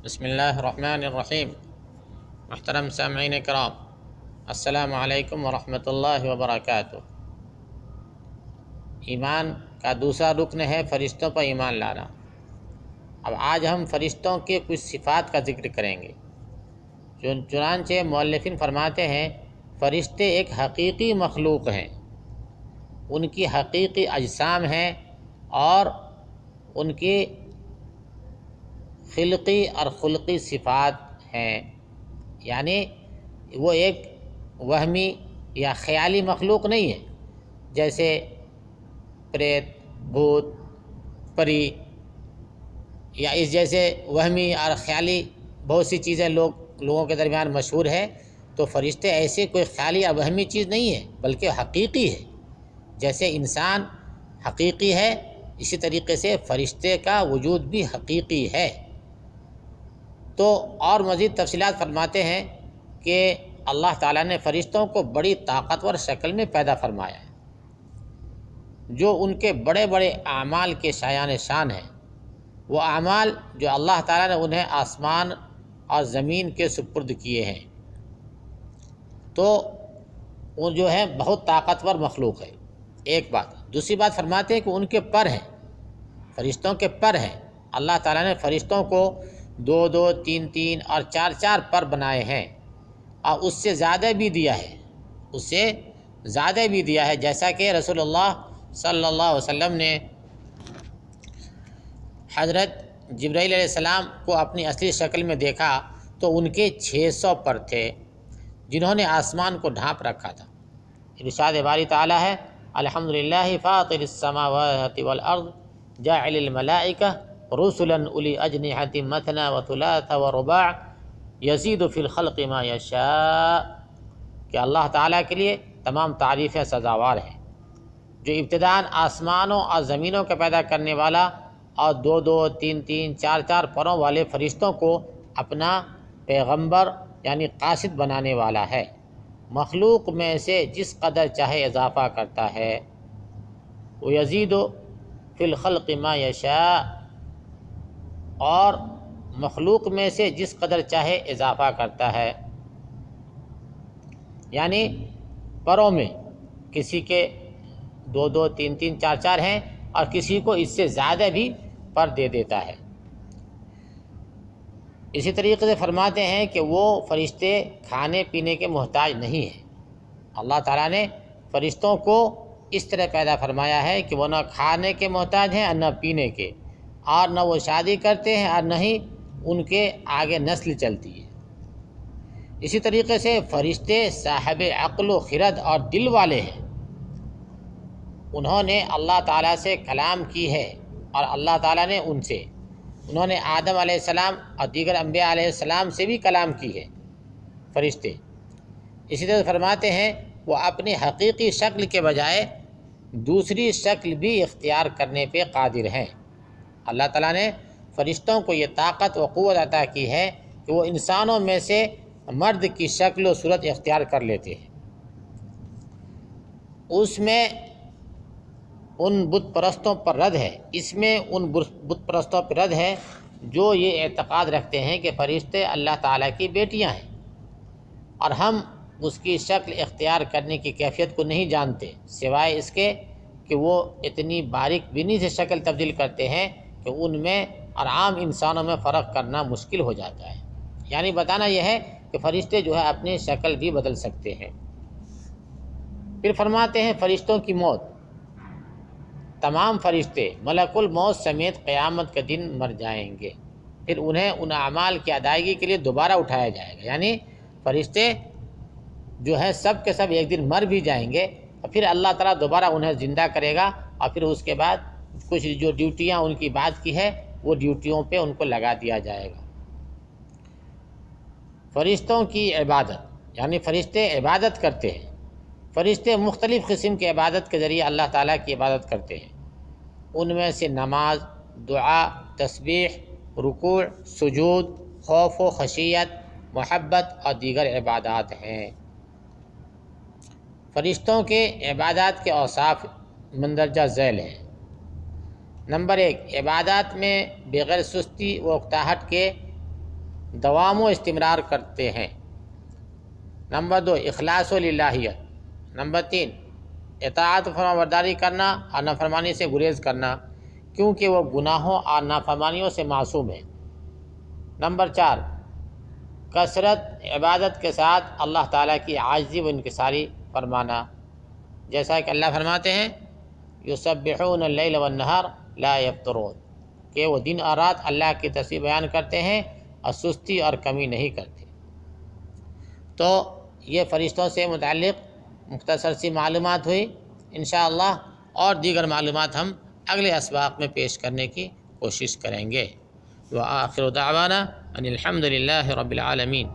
بسم اللہ الرحمن الرحیم۔ محترم سامعین کرام، السلام علیکم ورحمۃ اللہ وبرکاتہ۔ ایمان کا دوسرا رکن ہے فرشتوں پر ایمان لانا۔ اب آج ہم فرشتوں کے کچھ صفات کا ذکر کریں گے۔ چنانچہ مؤلفین فرماتے ہیں فرشتے ایک حقیقی مخلوق ہیں، ان کی حقیقی اجسام ہیں اور ان کی خلقی اور خلقی صفات ہیں، یعنی وہ ایک وہمی یا خیالی مخلوق نہیں ہے جیسے پریت، بھوت، پری یا اس جیسے وہمی اور خیالی بہت سی چیزیں لوگوں کے درمیان مشہور ہے۔ تو فرشتے ایسے کوئی خیالی یا وہمی چیز نہیں ہے بلکہ حقیقی ہے۔ جیسے انسان حقیقی ہے اسی طریقے سے فرشتے کا وجود بھی حقیقی ہے۔ تو اور مزید تفصیلات فرماتے ہیں کہ اللہ تعالیٰ نے فرشتوں کو بڑی طاقتور شکل میں پیدا فرمایا ہے، جو ان کے بڑے بڑے اعمال کے شایان شان ہیں۔ وہ اعمال جو اللہ تعالیٰ نے انہیں آسمان اور زمین کے سپرد کیے ہیں، تو وہ جو ہے بہت طاقتور مخلوق ہے۔ ایک بات۔ دوسری بات فرماتے ہیں کہ ان کے پر ہیں، فرشتوں کے پر ہیں۔ اللہ تعالیٰ نے فرشتوں کو 2 3 3 اور 4 پر بنائے ہیں، اور اس سے زیادہ بھی دیا ہے، جیسا کہ رسول اللہ صلی اللہ علیہ وسلم نے حضرت جبرائیل علیہ السلام کو اپنی اصلی شکل میں دیکھا تو ان کے 600 پر تھے جنہوں نے آسمان کو ڈھانپ رکھا تھا۔ ارشاد باری تعالیٰ ہے الحمدللہ فاطر السماوات والارض جاعل الملائکہ رسلا اولی اجنحۃ مثنی وثلاث ورباع یزید فی الخلق ما یشاء، کہ اللہ تعالیٰ کے لیے تمام تعریفیں سزاوار ہیں، جو ابتداءً آسمانوں اور زمینوں کا پیدا کرنے والا اور 2 3 3 4 پروں والے فرشتوں کو اپنا پیغمبر یعنی قاصد بنانے والا ہے۔ مخلوق میں سے جس قدر چاہے اضافہ کرتا ہے، وَيَزِيدُ فِي الْخَلْقِ مَا يَشَاءُ، اور مخلوق میں سے جس قدر چاہے اضافہ کرتا ہے، یعنی پروں میں کسی کے 2 3 3 4 ہیں اور کسی کو اس سے زیادہ بھی پر دے دیتا ہے۔ اسی طریقے سے فرماتے ہیں کہ وہ فرشتے کھانے پینے کے محتاج نہیں ہیں۔ اللہ تعالیٰ نے فرشتوں کو اس طرح پیدا فرمایا ہے کہ وہ نہ کھانے کے محتاج ہیں اور نہ پینے کے، اور نہ وہ شادی کرتے ہیں اور نہ ہی ان کے آگے نسل چلتی ہے۔ اسی طریقے سے فرشتے صاحب عقل و خرد اور دل والے ہیں، انہوں نے اللہ تعالیٰ سے کلام کی ہے اور اللہ تعالیٰ نے انہوں نے آدم علیہ السلام اور دیگر انبیاء علیہ السلام سے بھی کلام کی ہے فرشتے۔ اسی طرح فرماتے ہیں وہ اپنی حقیقی شکل کے بجائے دوسری شکل بھی اختیار کرنے پہ قادر ہیں۔ اللہ تعالیٰ نے فرشتوں کو یہ طاقت و قوت عطا کی ہے کہ وہ انسانوں میں سے مرد کی شکل و صورت اختیار کر لیتے ہیں۔ اس میں ان بت پرستوں پر رد ہے، اس میں ان بت پرستوں پر رد ہے جو یہ اعتقاد رکھتے ہیں کہ فرشتے اللہ تعالیٰ کی بیٹیاں ہیں اور ہم اس کی شکل اختیار کرنے کی کیفیت کو نہیں جانتے، سوائے اس کے کہ وہ اتنی باریک بینی سے شکل تبدیل کرتے ہیں کہ ان میں اور عام انسانوں میں فرق کرنا مشکل ہو جاتا ہے۔ یعنی بتانا یہ ہے کہ فرشتے جو ہے اپنی شکل بھی بدل سکتے ہیں۔ پھر فرماتے ہیں فرشتوں کی موت، تمام فرشتے ملک الموت سمیت قیامت کے دن مر جائیں گے، پھر انہیں ان اعمال کی ادائیگی کے لیے دوبارہ اٹھایا جائے گا۔ یعنی فرشتے جو ہے سب کے سب ایک دن مر بھی جائیں گے اور پھر اللہ تعالیٰ دوبارہ انہیں زندہ کرے گا، اور پھر اس کے بعد کچھ جو ڈیوٹیاں ان کی بات کی ہے وہ ڈیوٹیوں پہ ان کو لگا دیا جائے گا۔ فرشتوں کی عبادت، یعنی فرشتے عبادت کرتے ہیں۔ فرشتے مختلف قسم کی عبادت کے ذریعے اللہ تعالیٰ کی عبادت کرتے ہیں، ان میں سے نماز، دعا، تسبیح، رکوع، سجود، خوف و خشیت، محبت اور دیگر عبادات ہیں۔ فرشتوں کے عبادات کے اوصاف مندرجہ ذیل ہیں۔ نمبر 1، عبادات میں بغیر سستی و اکتاہٹ کے دوام و استمرار کرتے ہیں۔ نمبر 2 اخلاص و للہیت۔ نمبر 3 اطاعت و فرمانبرداری کرنا اور نافرمانی سے گریز کرنا، کیونکہ وہ گناہوں اور نافرمانیوں سے معصوم ہے۔ نمبر 4 کثرت عبادت کے ساتھ اللہ تعالیٰ کی عاجزی و انکساری فرمانا، جیسا کہ اللہ فرماتے ہیں یسبحون اللیل والنہار لا یفترون، کہ وہ دن اور رات اللہ کی تسبیح بیان کرتے ہیں اور سستی اور کمی نہیں کرتے۔ تو یہ فرشتوں سے متعلق مختصر سی معلومات ہوئی، انشاءاللہ اور دیگر معلومات ہم اگلے اسباق میں پیش کرنے کی کوشش کریں گے۔ وآخر دعوانا ان الحمد للہ رب العالمین۔